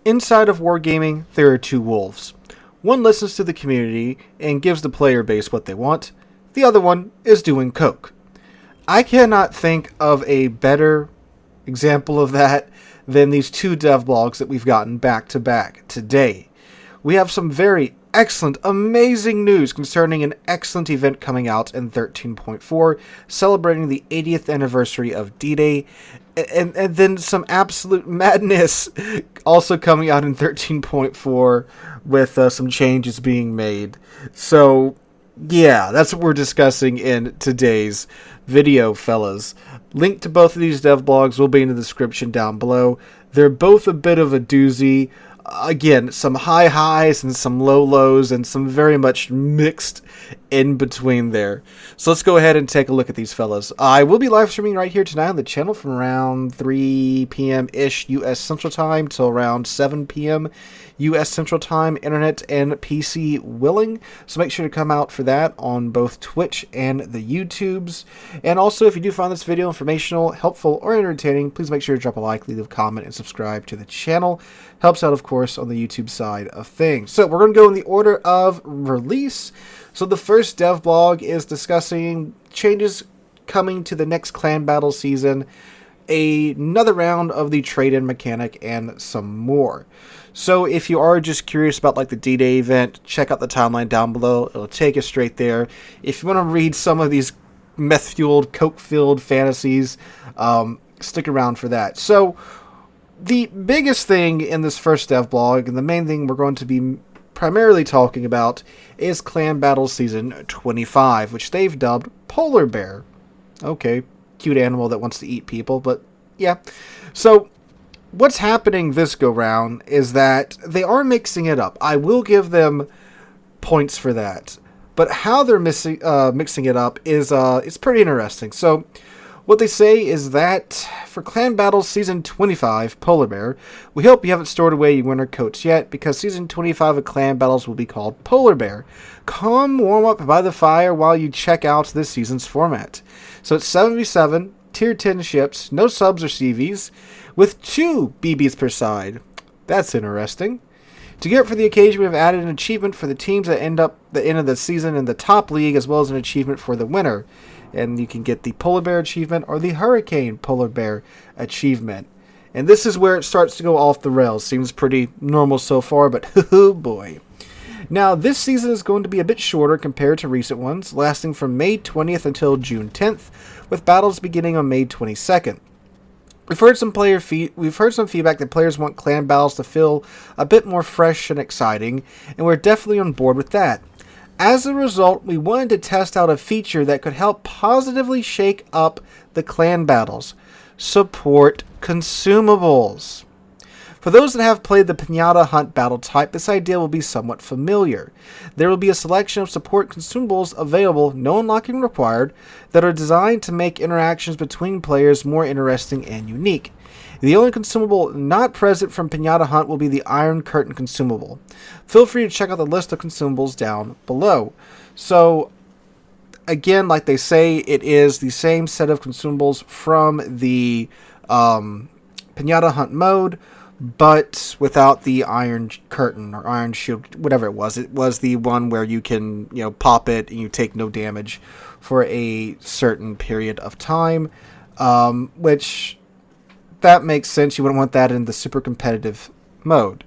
Inside of wargaming, there are two wolves. One listens to the community and gives the player base what they want. The other one is doing coke. I cannot think of a better example of that than these two devlogs that we've gotten back to back today. We have some very excellent, amazing news concerning an excellent event coming out in 13.4, celebrating the 80th anniversary of D-Day, and then some absolute madness also coming out in 13.4 with some changes being made. So, yeah, that's what we're discussing in today's video, fellas. Link to both of these devlogs will be in the description down below. They're both a bit of a doozy. Again, some high highs and some low lows and some very much mixed in between there. So let's go ahead and take a look at these fellas. I will be live streaming right here tonight on the channel from around 3 p.m.-ish U.S. Central Time till around 7 p.m. U.S. Central Time, internet and PC willing. So make sure to come out for that on both Twitch and the YouTubes. And also, if you do find this video informational, helpful, or entertaining, please make sure to drop a like, leave a comment, and subscribe to the channel. Helps out, of course, on the YouTube side of things. So we're going to go in the order of release. So the first devblog is discussing changes coming to the next clan battle season, another round of the trade-in mechanic, and some more. So if you are just curious about like the D-Day event, check out the timeline down below. It'll take you straight there. If you want to read some of these meth-fueled, coke-filled fantasies, stick around for that. So the biggest thing in this first devblog, and the main thing we're going to be primarily talking about, is Clan Battle Season 25, which they've dubbed Polar Bear. Okay, cute animal that wants to eat people, but yeah. So what's happening this go-round is that they are mixing it up. I will give them points for that. But how they're mixing it up is it's pretty interesting. So what they say is that for Clan Battles Season 25, Polar Bear, we hope you haven't stored away your winter coats yet, because Season 25 of Clan Battles will be called Polar Bear. Come warm up by the fire while you check out this season's format. So it's 77, Tier 10 ships, no subs or CVs, with 2 BBs per side. That's interesting. To gear up for the occasion, we have added an achievement for the teams that end up the end of the season in the top league, as well as an achievement for the winner. And you can get the Polar Bear achievement or the Hurricane Polar Bear achievement. And this is where it starts to go off the rails. Seems pretty normal so far, but oh boy. Now, this season is going to be a bit shorter compared to recent ones, lasting from May 20th until June 10th, with battles beginning on May 22nd. We've heard some feedback that players want clan battles to feel a bit more fresh and exciting, and we're definitely on board with that. As a result, we wanted to test out a feature that could help positively shake up the clan battles. Support consumables. For those that have played the Pinata Hunt battle type, this idea will be somewhat familiar. There will be a selection of support consumables available, no unlocking required, that are designed to make interactions between players more interesting and unique. The only consumable not present from Pinata Hunt will be the Iron Curtain consumable. Feel free to check out the list of consumables down below. So, again, like they say, it is the same set of consumables from the Pinata Hunt mode, but without the Iron Curtain or Iron Shield, whatever it was. It was the one where you can, pop it and you take no damage for a certain period of time, which that makes sense. You wouldn't want that in the super competitive mode.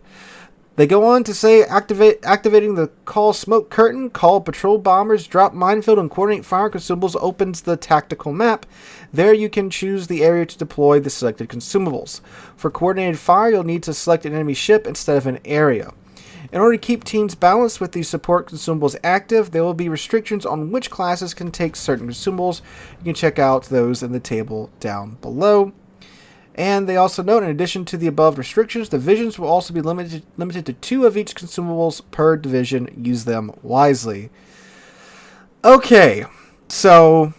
They go on to say activating the Call Smoke Curtain, call patrol bombers, drop minefield, and coordinate fire consumables opens the tactical map. There you can choose the area to deploy the selected consumables. For coordinated fire, you'll need to select an enemy ship instead of an area. In order to keep teams balanced with the support consumables active, there will be restrictions on which classes can take certain consumables. You can check out those in the table down below. And they also note, in addition to the above restrictions, divisions will also be limited to 2 of each consumables per division. Use them wisely. Okay, so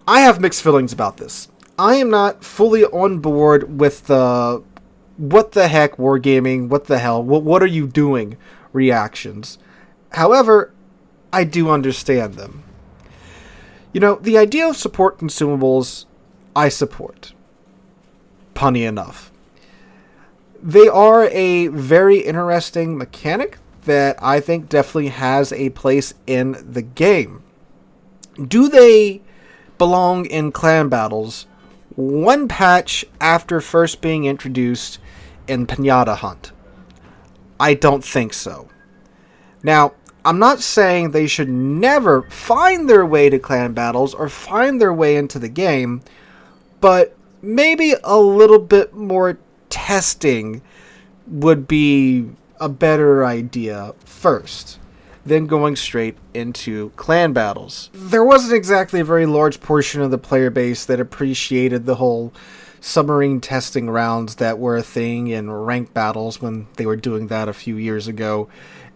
I have mixed feelings about this. I am not fully on board with the what the heck wargaming, what the hell, what are you doing reactions. However, I do understand them. The idea of support consumables, I support. Punny enough. They are a very interesting mechanic that I think definitely has a place in the game. Do they belong in clan battles one patch after first being introduced in Pinata Hunt? I don't think so. Now, I'm not saying they should never find their way to clan battles or find their way into the game, but maybe a little bit more testing would be a better idea first than going straight into clan battles. There wasn't exactly a very large portion of the player base that appreciated the whole submarine testing rounds that were a thing in ranked battles when they were doing that a few years ago.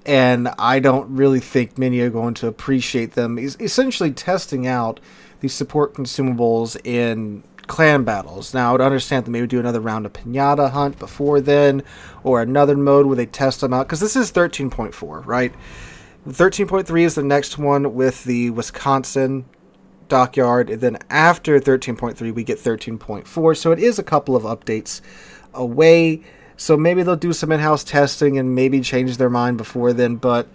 And I don't really think many are going to appreciate them. Essentially testing out the support consumables in clan battles. Now, I would understand that maybe do another round of Pinata Hunt before then, or another mode where they test them out, because this is 13.4, right? 13.3 is the next one with the Wisconsin dockyard, and then after 13.3 we get 13.4, so it is a couple of updates away. So maybe they'll do some in-house testing and maybe change their mind before then, but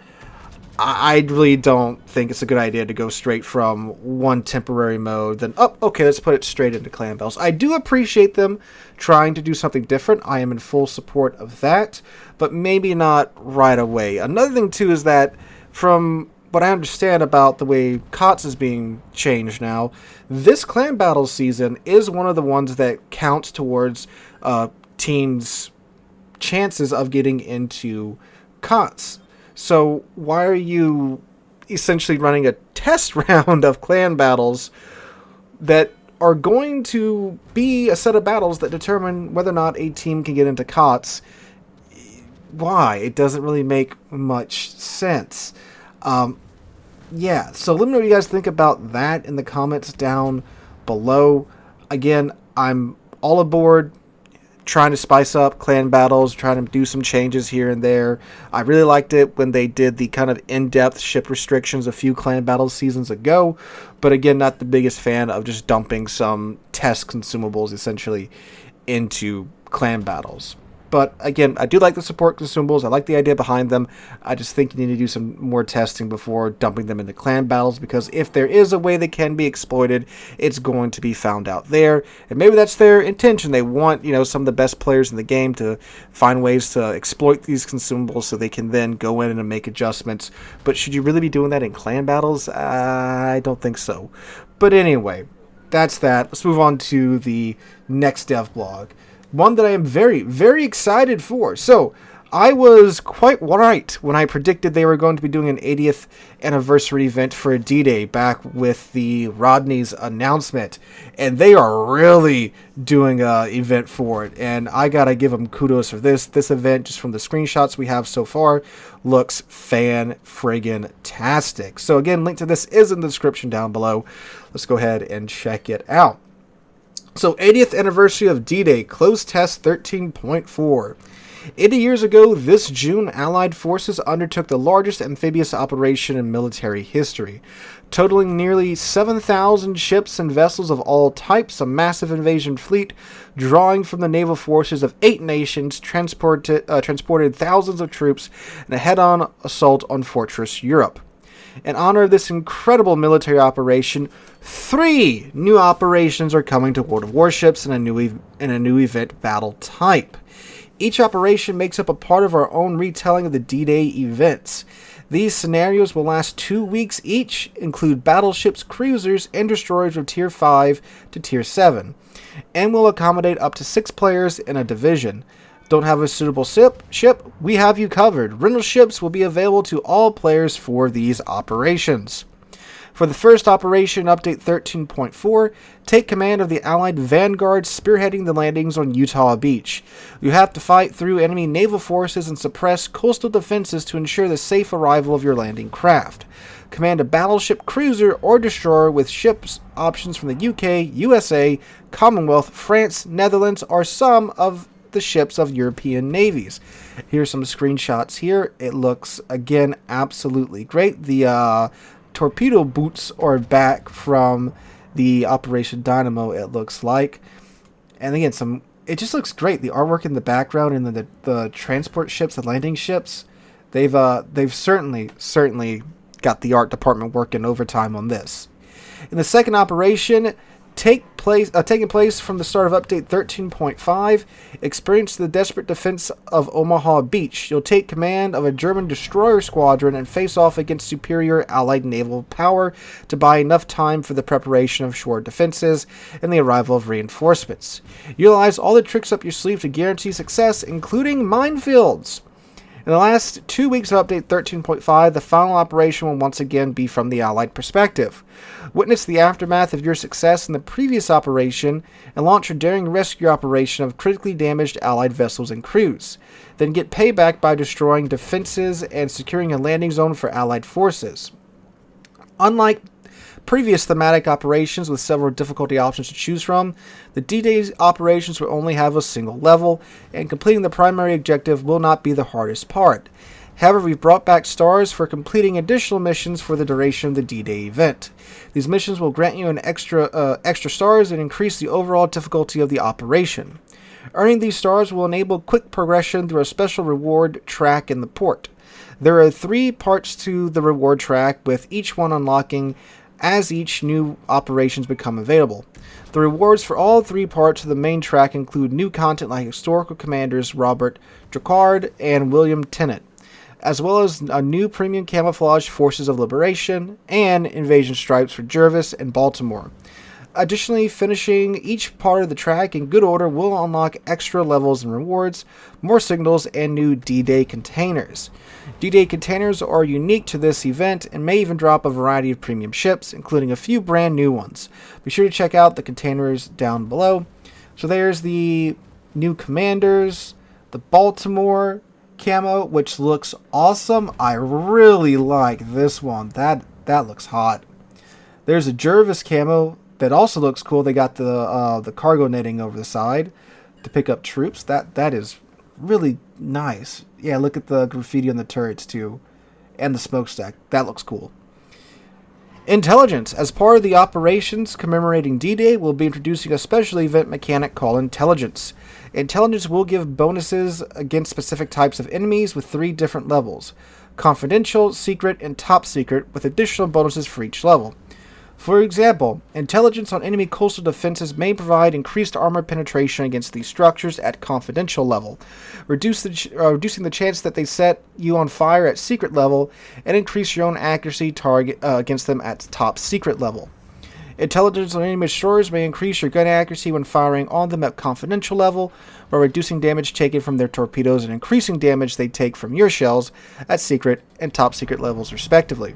I really don't think it's a good idea to go straight from one temporary mode, then, oh, okay, let's put it straight into clan battles. I do appreciate them trying to do something different. I am in full support of that, but maybe not right away. Another thing, too, is that from what I understand about the way COTS is being changed now, this clan battle season is one of the ones that counts towards teams' chances of getting into COTS. So why are you essentially running a test round of clan battles that are going to be a set of battles that determine whether or not a team can get into COTS? Why? It doesn't really make much sense. Yeah, so let me know what you guys think about that in the comments down below. Again, I'm all aboard trying to spice up clan battles, trying to do some changes here and there. I really liked it when they did the kind of in-depth ship restrictions a few clan battle seasons ago, but again, not the biggest fan of just dumping some test consumables essentially into clan battles. But again, I do like the support consumables. I like the idea behind them. I just think you need to do some more testing before dumping them into clan battles, because if there is a way they can be exploited, it's going to be found out there. And maybe that's their intention. They want, some of the best players in the game to find ways to exploit these consumables so they can then go in and make adjustments. But should you really be doing that in clan battles? I don't think so. But anyway, that's that. Let's move on to the next dev blog. One that I am very, very excited for. So, I was quite right when I predicted they were going to be doing an 80th anniversary event for a D-Day back with the Rodney's announcement. And they are really doing an event for it. And I gotta give them kudos for this. This event, just from the screenshots we have so far, looks fan-friggin-tastic. So again, link to this is in the description down below. Let's go ahead and check it out. So, 80th anniversary of D-Day, closed test 13.4. 80 years ago, this June, Allied forces undertook the largest amphibious operation in military history, totaling nearly 7,000 ships and vessels of all types, a massive invasion fleet, drawing from the naval forces of 8 nations, transported thousands of troops in a head-on assault on Fortress Europe. In honor of this incredible military operation, 3 new operations are coming to World of Warships in a new event battle type. Each operation makes up a part of our own retelling of the D-Day events. These scenarios will last 2 weeks each, include battleships, cruisers, and destroyers of Tier 5 to Tier 7, and will accommodate up to 6 players in a division. Don't have a suitable ship? We have you covered. Rental ships will be available to all players for these operations. For the first operation, Update 13.4, take command of the Allied Vanguard spearheading the landings on Utah Beach. You have to fight through enemy naval forces and suppress coastal defenses to ensure the safe arrival of your landing craft. Command a battleship, cruiser, or destroyer with ships options from the UK, USA, Commonwealth, France, Netherlands, or some of the ships of European navies. Here's some screenshots here. It looks, again, absolutely great. The torpedo boots are back from the Operation Dynamo, it looks like. And again, some it just looks great. The artwork in the background and the transport ships, the landing ships, they've certainly got the art department working overtime on this. In the second operation, taking place from the start of Update 13.5, experience the desperate defense of Omaha Beach. You'll take command of a German destroyer squadron and face off against superior Allied naval power to buy enough time for the preparation of shore defenses and the arrival of reinforcements. Utilize all the tricks up your sleeve to guarantee success, including minefields. In the last 2 weeks of Update 13.5, the final operation will once again be from the Allied perspective. Witness the aftermath of your success in the previous operation and launch a daring rescue operation of critically damaged Allied vessels and crews. Then get payback by destroying defenses and securing a landing zone for Allied forces. Unlike previous thematic operations with several difficulty options to choose from, the D-Day operations will only have a single level, and completing the primary objective will not be the hardest part. However, we've brought back stars for completing additional missions for the duration of the D-Day event. These missions will grant you an extra stars and increase the overall difficulty of the operation. Earning these stars will enable quick progression through a special reward track in the port. There are 3 parts to the reward track, with each one unlocking as each new operations become available. The rewards for all 3 parts of the main track include new content like historical commanders Robert Dracard and William Tennant, as well as a new premium camouflage Forces of Liberation and invasion stripes for Jervis and Baltimore. Additionally, finishing each part of the track in good order will unlock extra levels and rewards, more signals, and new D-Day containers. D-Day containers are unique to this event and may even drop a variety of premium ships, including a few brand new ones. Be sure to check out the containers down below. So there's the new commanders, the Baltimore camo, which looks awesome. I really like this one. That looks hot. There's a Jervis camo that also looks cool. They got the cargo netting over the side to pick up troops. That is really nice. Yeah, look at the graffiti on the turrets too, and the smokestack. That looks cool. Intelligence. As part of the operations commemorating D-Day, we'll be introducing a special event mechanic called Intelligence. Intelligence will give bonuses against specific types of enemies with 3 different levels: Confidential, Secret, and Top Secret, with additional bonuses for each level. For example, intelligence on enemy coastal defenses may provide increased armor penetration against these structures at confidential level, reducing the chance that they set you on fire at secret level, and increase your own accuracy target against them at top secret level. Intelligence on enemy destroyers may increase your gun accuracy when firing on them at confidential level, while reducing damage taken from their torpedoes and increasing damage they take from your shells at secret and top secret levels respectively.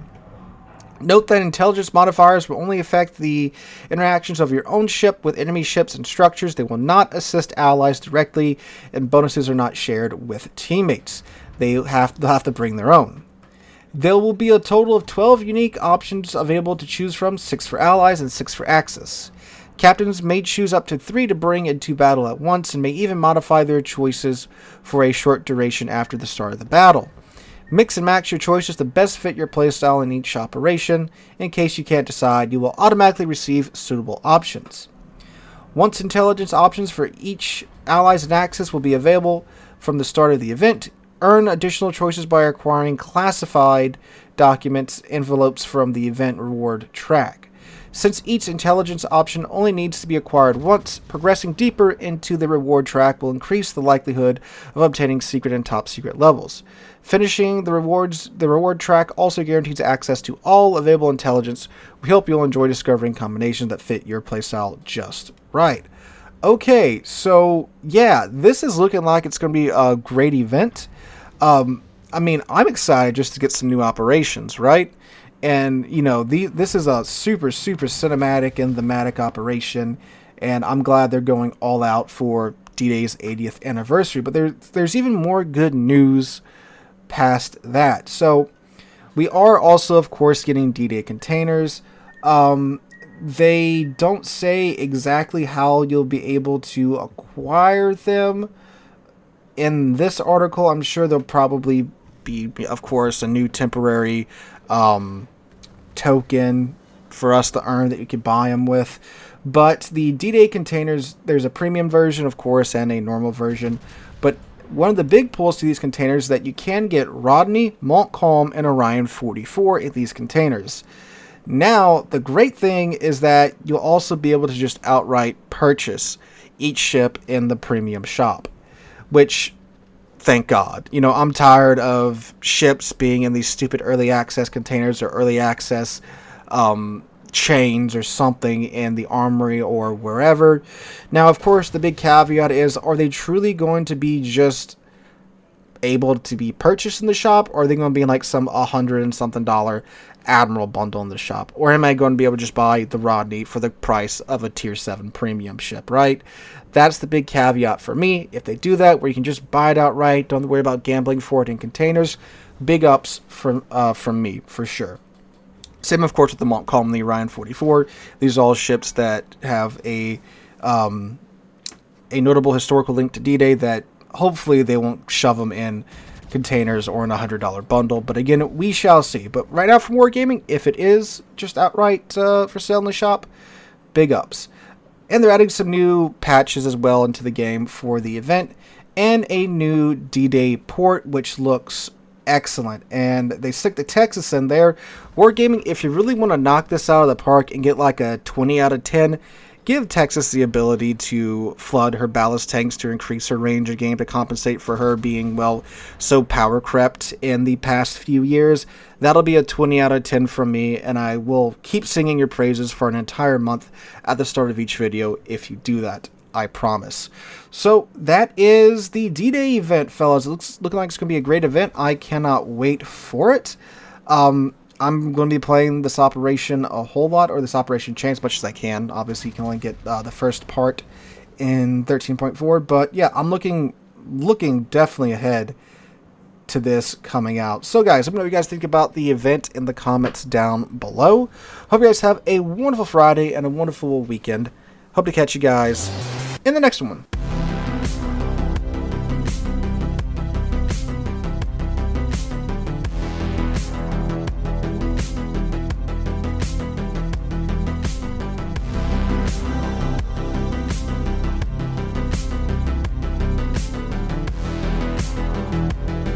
Note that intelligence modifiers will only affect the interactions of your own ship with enemy ships and structures. They will not assist allies directly, and bonuses are not shared with teammates. They'll have to bring their own. There will be a total of 12 unique options available to choose from, 6 for allies and 6 for Axis. Captains may choose up to 3 to bring into battle at once, and may even modify their choices for a short duration after the start of the battle. Mix and match your choices to best fit your playstyle in each operation. In case you can't decide, you will automatically receive suitable options. Once intelligence options for each allies and Axis will be available from the start of the event, earn additional choices by acquiring classified documents envelopes from the event reward track. Since each intelligence option only needs to be acquired once, progressing deeper into the reward track will increase the likelihood of obtaining secret and top secret levels. Finishing the reward track also guarantees access to all available intelligence. We hope you'll enjoy discovering combinations that fit your playstyle just right. Okay, so yeah, this is looking like it's going to be a great event. I'm excited just to get some new operations, right? And, this is a super, super cinematic and thematic operation, and I'm glad they're going all out for D-Day's 80th anniversary. But there's even more good news past that. So we are also, of course, getting D-Day containers. They don't say exactly how you'll be able to acquire them. In this article, I'm sure there'll probably be, of course, a new temporary token for us to earn that you could buy them with. But the D-Day containers, there's a premium version, of course, and a normal version. But one of the big pulls to these containers is that you can get Rodney, Montcalm, and Orion 44 in these containers. Now, the great thing is that you'll also be able to just outright purchase each ship in the premium shop, which, thank God. You know, I'm tired of ships being in these stupid early access containers or early access chains or something in the armory or wherever. Now, of course, the big caveat is, are they truly going to be just able to be purchased in the shop, or are they going to be in like some $100 and something Admiral bundle in the shop? Or am I going to be able to just buy the Rodney for the price of a tier 7 premium ship, right? That's the big caveat for me. If they do that, where you can just buy it outright, don't worry about gambling for it in containers, big ups from me, for sure. Same, of course, with the Montcalm and the Orion 44. These are all ships that have a notable historical link to D-Day that hopefully they won't shove them in containers or in a $100 bundle. But again, we shall see. But right now from Wargaming, if it is just outright for sale in the shop, big ups. And they're adding some new patches as well into the game for the event, and a new D-Day port, which looks excellent. And they stick the Texas in there. Wargaming, if you really want to knock this out of the park and get like a 20 out of 10, give Texas the ability to flood her ballast tanks to increase her range of game to compensate for her being, well, so power crept in the past few years. That'll be a 20 out of 10 from me, and I will keep singing your praises for an entire month at the start of each video if you do that. I promise. So that is the D-Day event, fellas. It looking like it's going to be a great event. I cannot wait for it. I'm going to be playing this operation a whole lot, or this operation chain, as much as I can. Obviously, you can only get the first part in 13.4, but yeah, I'm looking definitely ahead to this coming out. So guys, let me know what you guys think about the event in the comments down below. Hope you guys have a wonderful Friday and a wonderful weekend. Hope to catch you guys in the next one.